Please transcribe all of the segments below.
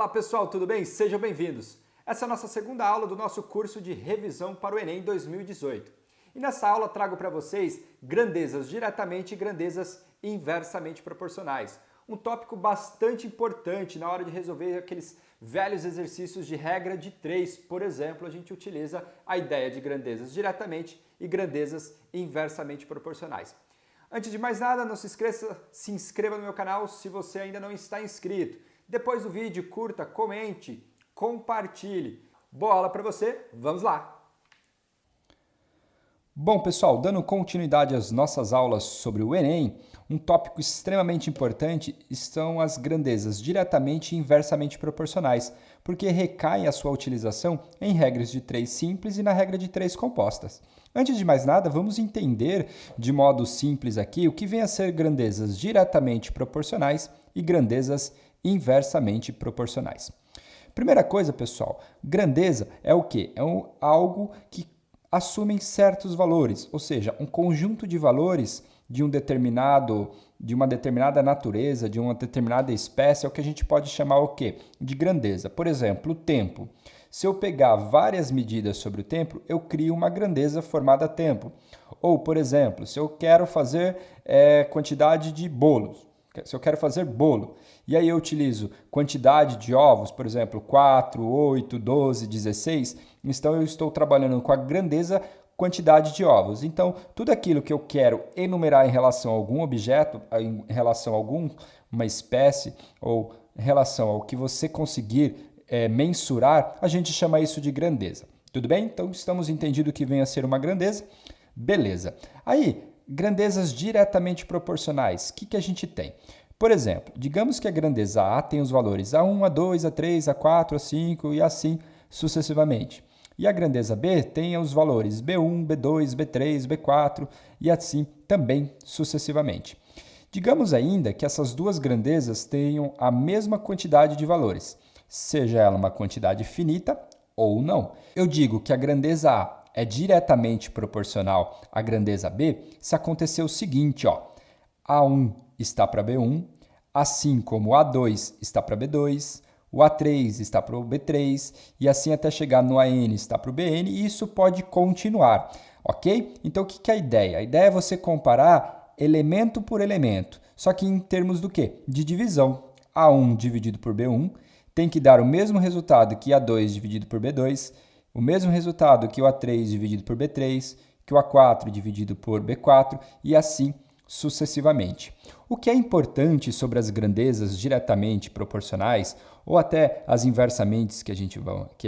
Olá pessoal, tudo bem? Sejam bem-vindos! Essa é a nossa segunda aula do nosso curso de revisão para o Enem 2018. E nessa aula trago para vocês grandezas diretamente e grandezas inversamente proporcionais. Um tópico bastante importante na hora de resolver aqueles velhos exercícios de regra de 3. Por exemplo, a gente utiliza a ideia de grandezas diretamente e grandezas inversamente proporcionais. Antes de mais nada, não se esqueça, se inscreva no meu canal se você ainda não está inscrito. Depois do vídeo, curta, comente, compartilhe. Boa aula para você, vamos lá! Bom, pessoal, dando continuidade às nossas aulas sobre o Enem, um tópico extremamente importante são as grandezas diretamente e inversamente proporcionais, porque recai a sua utilização em regras de 3 simples e na regra de 3 compostas. Antes de mais nada, vamos entender de modo simples aqui o que vem a ser grandezas diretamente proporcionais e grandezas inversamente proporcionais. Primeira coisa, pessoal, grandeza é o quê? É algo que assumem certos valores, ou seja, um conjunto de valores de uma determinada natureza, de uma determinada espécie, é o que a gente pode chamar o quê? De grandeza. Por exemplo, o tempo. Se eu pegar várias medidas sobre o tempo, eu crio uma grandeza formada tempo. Ou, por exemplo, se eu quero fazer quantidade de bolos, se eu quero fazer bolo, e aí eu utilizo quantidade de ovos, por exemplo, 4, 8, 12, 16, então eu estou trabalhando com a grandeza quantidade de ovos. Então, tudo aquilo que eu quero enumerar em relação a algum objeto, em relação a alguma espécie, ou em relação ao que você conseguir mensurar, a gente chama isso de grandeza. Tudo bem? Então, estamos entendido que vem a ser uma grandeza? Beleza. Aí, grandezas diretamente proporcionais, o que a gente tem? Por exemplo, digamos que a grandeza A tem os valores A1, A2, A3, A4, A5 e assim sucessivamente. E a grandeza B tem os valores B1, B2, B3, B4 e assim também sucessivamente. Digamos ainda que essas duas grandezas tenham a mesma quantidade de valores, seja ela uma quantidade finita ou não. Eu digo que a grandeza A é diretamente proporcional à grandeza B se acontecer o seguinte, ó, A1 está para B1, assim como o A2 está para B2, o A3 está para o B3 e assim até chegar no AN está para o BN e isso pode continuar, ok? Então o que é a ideia? A ideia é você comparar elemento por elemento, só que em termos do quê? De divisão. A1 dividido por B1 tem que dar o mesmo resultado que A2 dividido por B2, o mesmo resultado que o A3 dividido por B3, que o A4 dividido por B4 e assim sucessivamente. O que é importante sobre as grandezas diretamente proporcionais ou até as inversamente que a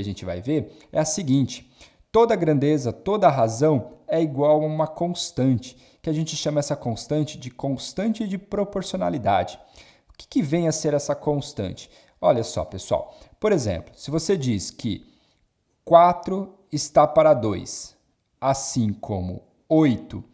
gente vai ver é a seguinte: toda grandeza, toda razão é igual a uma constante, que a gente chama essa constante de proporcionalidade. O que vem a ser essa constante? Olha só, pessoal. Por exemplo, se você diz que 4 está para 2, assim como 8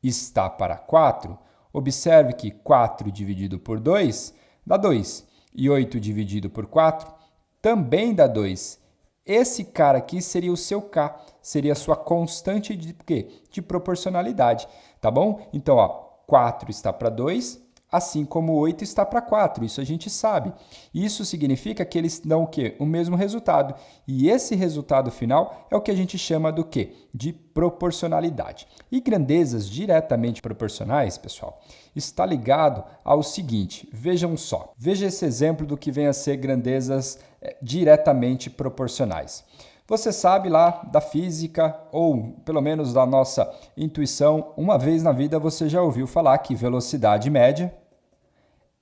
está para 4, observe que 4 dividido por 2 dá 2 e 8 dividido por 4 também dá 2. Esse cara aqui seria o seu K, seria a sua constante de quê? De proporcionalidade, tá bom? Então, ó, 4 está para 2, assim como 8 está para 4, isso a gente sabe. Isso significa que eles dão o quê? O mesmo resultado. E esse resultado final é o que a gente chama do quê? De proporcionalidade. E grandezas diretamente proporcionais, pessoal, está ligado ao seguinte, vejam só. Veja esse exemplo do que vem a ser grandezas diretamente proporcionais. Você sabe lá da física, ou pelo menos da nossa intuição, uma vez na vida você já ouviu falar que velocidade média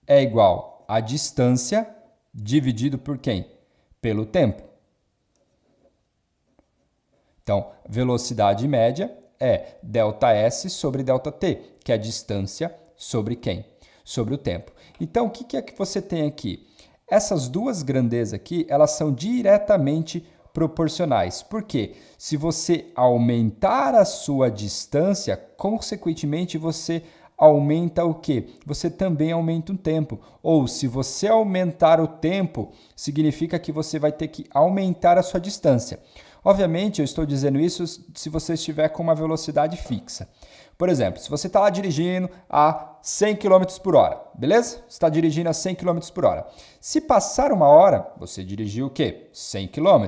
é igual a distância dividido por quem? Pelo tempo. Então, velocidade média é ΔS sobre ΔT, que é a distância sobre quem? Sobre o tempo. Então, o que é que você tem aqui? Essas duas grandezas aqui, elas são diretamente proporcionais. Por quê? Se você aumentar a sua distância, consequentemente você aumenta o quê? Você também aumenta o tempo. Ou se você aumentar o tempo, significa que você vai ter que aumentar a sua distância. Obviamente, eu estou dizendo isso se você estiver com uma velocidade fixa. Por exemplo, se você está lá dirigindo a 100 km por hora, beleza? Você está dirigindo a 100 km por hora. Se passar 1 hora, você dirigiu o quê? 100 km.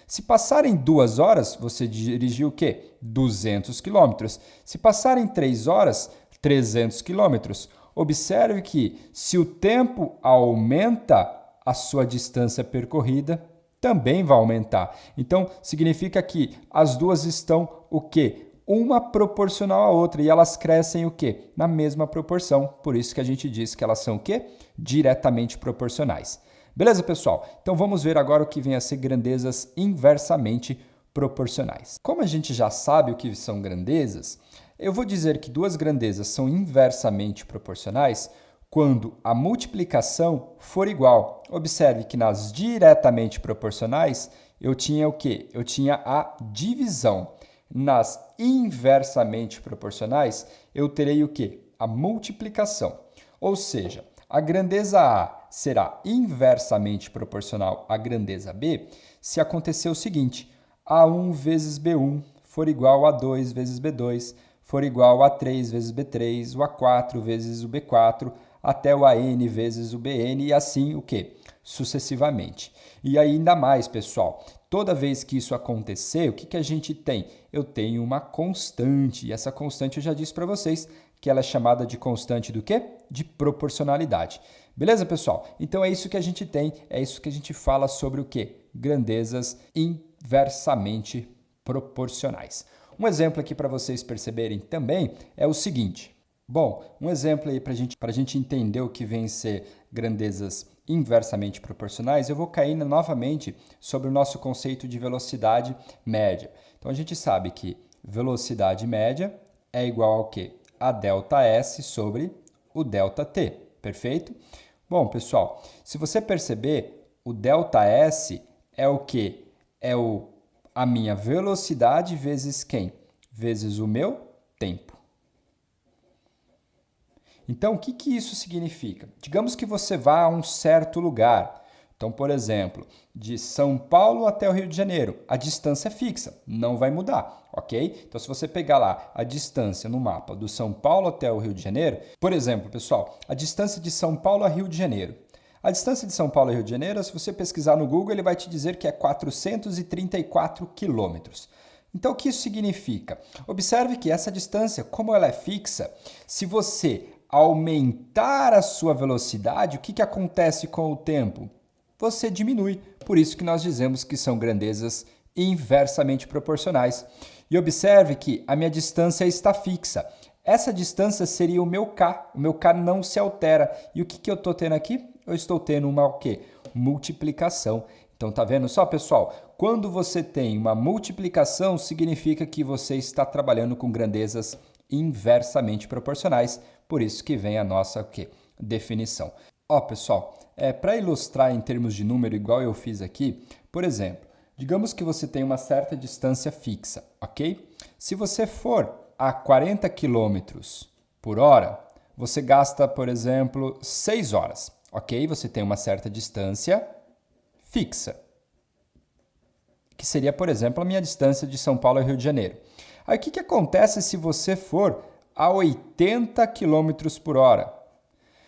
Se passarem 2 horas, você dirigiu o quê? 200 km. Se passarem 3 horas, 300 km. Observe que se o tempo aumenta, a sua distância percorrida também vai aumentar. Então, significa que as duas estão o quê? Uma proporcional à outra e elas crescem o quê? Na mesma proporção. Por isso que a gente diz que elas são o quê? Diretamente proporcionais. Beleza, pessoal? Então vamos ver agora o que vem a ser grandezas inversamente proporcionais. Como a gente já sabe o que são grandezas, eu vou dizer que duas grandezas são inversamente proporcionais quando a multiplicação for igual. Observe que nas diretamente proporcionais eu tinha o quê? Eu tinha a divisão. Nas inversamente proporcionais eu terei o quê? A multiplicação. Ou seja, a grandeza A será inversamente proporcional à grandeza B se acontecer o seguinte: A1 vezes B1 for igual a 2 vezes B2, for igual a 3 vezes B3, o A4 vezes o B4, até o AN vezes o BN e assim o quê? Sucessivamente. E ainda mais, pessoal, toda vez que isso acontecer, o que a gente tem? Eu tenho uma constante, e essa constante eu já disse para vocês que ela é chamada de constante do quê? De proporcionalidade. Beleza, pessoal? Então é isso que a gente tem, é isso que a gente fala sobre o quê? Grandezas inversamente proporcionais. Um exemplo aqui para vocês perceberem também é o seguinte. Bom, um exemplo aí para a gente entender o que vem ser grandezas inversamente proporcionais, eu vou cair novamente sobre o nosso conceito de velocidade média. Então, a gente sabe que velocidade média é igual ao quê? A ΔS sobre o ΔT, perfeito? Bom, pessoal, se você perceber, o ΔS é o quê? É a minha velocidade vezes quem? Vezes o meu tempo. Então, o que isso significa? Digamos que você vá a um certo lugar. Então, por exemplo, de São Paulo até o Rio de Janeiro, a distância é fixa, não vai mudar, ok? Então, se você pegar lá a distância no mapa do São Paulo até o Rio de Janeiro, por exemplo, pessoal, a distância de São Paulo a Rio de Janeiro. A distância de São Paulo a Rio de Janeiro, se você pesquisar no Google, ele vai te dizer que é 434 quilômetros. Então, o que isso significa? Observe que essa distância, como ela é fixa, se você aumentar a sua velocidade, o que acontece com o tempo? Você diminui. Por isso que nós dizemos que são grandezas inversamente proporcionais. E observe que a minha distância está fixa. Essa distância seria o meu K. O meu K não se altera. E o que eu estou tendo aqui? Eu estou tendo uma o quê? Multiplicação. Então, tá vendo só, pessoal? Quando você tem uma multiplicação, significa que você está trabalhando com grandezas inversamente proporcionais. Por isso que vem a nossa o quê? Definição. Ó, pessoal, para ilustrar em termos de número, igual eu fiz aqui, por exemplo, digamos que você tem uma certa distância fixa, ok? Se você for a 40 km por hora, você gasta, por exemplo, 6 horas, ok? Você tem uma certa distância fixa, que seria, por exemplo, a minha distância de São Paulo ao Rio de Janeiro. Aí, o que acontece se você for a 80 km por hora?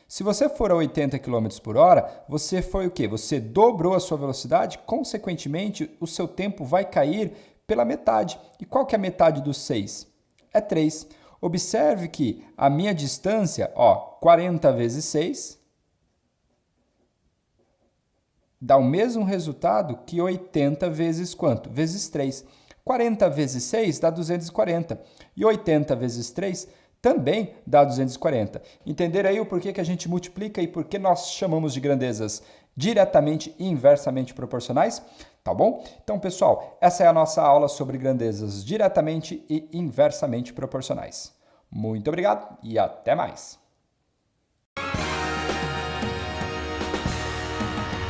Se você for a 80 km por hora, você foi o quê? Você dobrou a sua velocidade, consequentemente, o seu tempo vai cair pela metade. E qual que é a metade dos 6? É 3. Observe que a minha distância, ó, 40 vezes 6, dá o mesmo resultado que 80 vezes quanto? Vezes 3. 40 vezes 6 dá 240. E 80 vezes 3 também dá 240. Entenderam aí o porquê que a gente multiplica e por que nós chamamos de grandezas diretamente e inversamente proporcionais? Tá bom? Então, pessoal, essa é a nossa aula sobre grandezas diretamente e inversamente proporcionais. Muito obrigado e até mais!